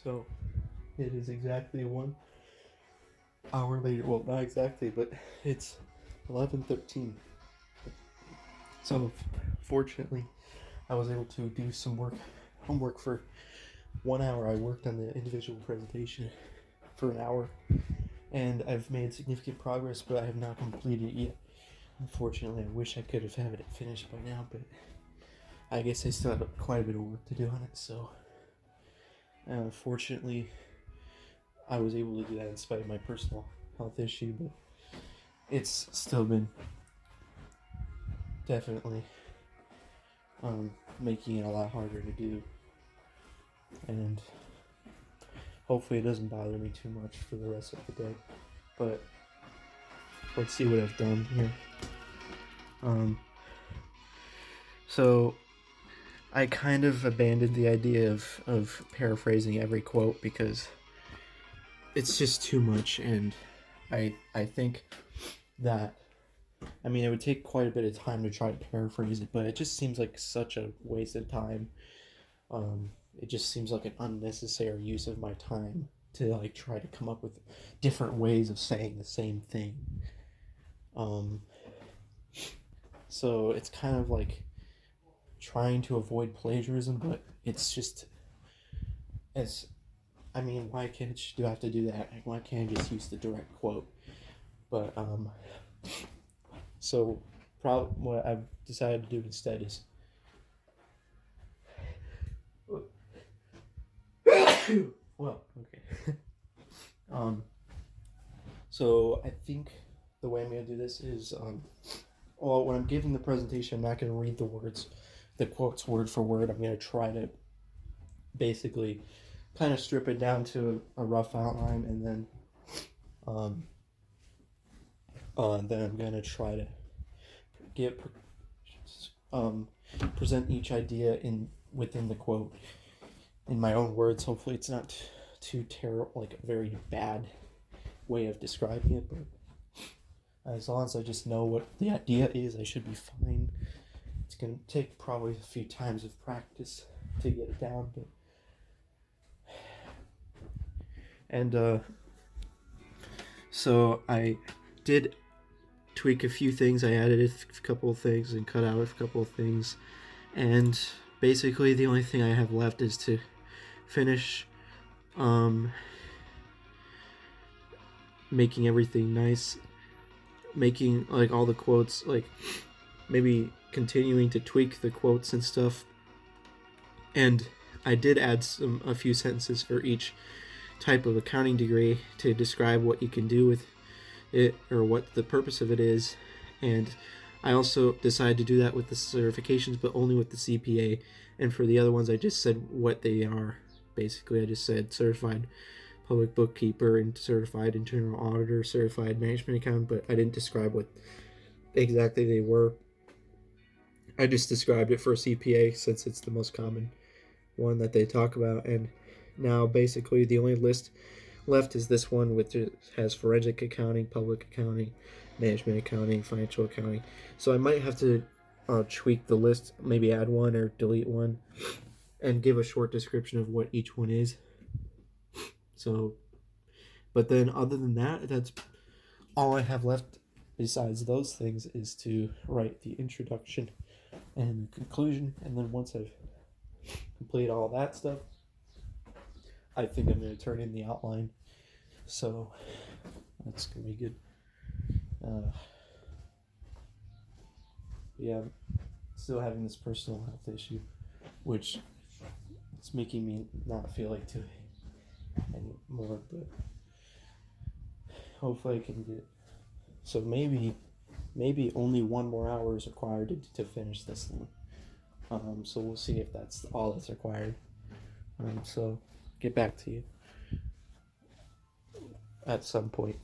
So it is exactly 1 hour later. Well, not exactly, but it's 11:13. So fortunately, I was able to do some homework for 1 hour. I worked on the individual presentation for an hour, and I've made significant progress, but I have not completed it yet. Unfortunately, I wish I could have had it finished by now, but I guess I still have quite a bit of work to do on it. So, fortunately, I was able to do that in spite of my personal health issue, but it's still been definitely making it a lot harder to do, and hopefully it doesn't bother me too much for the rest of the day. But let's see what I've done here. So I kind of abandoned the idea of paraphrasing every quote because it's just too much, and I think that, I mean, it would take quite a bit of time to try to paraphrase it, but it just seems like such a waste of time. It just seems like an unnecessary use of my time to like try to come up with different ways of saying the same thing. So it's kind of like trying to avoid plagiarism, but it's just as, I mean, why can't you have to do that? Why can't I just use the direct quote? But so what I've decided to do instead is well, okay. So I think the way I'm gonna do this is well, when I'm giving the presentation, I'm not gonna read the quotes word for word. I'm gonna try to basically kind of strip it down to a rough outline, and then I'm gonna try to get present each idea within the quote in my own words. Hopefully, it's not too terrible, like a very bad way of describing it, but as long as I just know what the idea is, I should be fine. It's gonna take probably a few times of practice to get it down, but so I did tweak a few things. I added a couple of things and cut out a couple of things, and basically the only thing I have left is to finish making everything nice, making like all the quotes, like maybe continuing to tweak the quotes and stuff. And I did add a few sentences for each type of accounting degree to describe what you can do with it or what the purpose of it is. And I also decided to do that with the certifications, but only with the CPA. And for the other ones, I just said what they are. Basically, I just said certified public bookkeeper and certified internal auditor, certified management accountant, but I didn't describe what exactly they were. I just described it for CPA since it's the most common one that they talk about. And now basically the only list left is this one, which has forensic accounting, public accounting, management accounting, financial accounting. So I might have to tweak the list, maybe add one or delete one, and give a short description of what each one is. So, but then other than that, that's all I have left besides those things is to write the introduction and conclusion. And then once I've completed all that stuff, I think I'm going to turn in the outline. So that's going to be good. Yeah, I'm still having this personal health issue, which it's making me not feel like doing anymore, but hopefully I can get it. So maybe only 1 more hour is required to finish this one. So we'll see if that's all that's required. So get back to you at some point.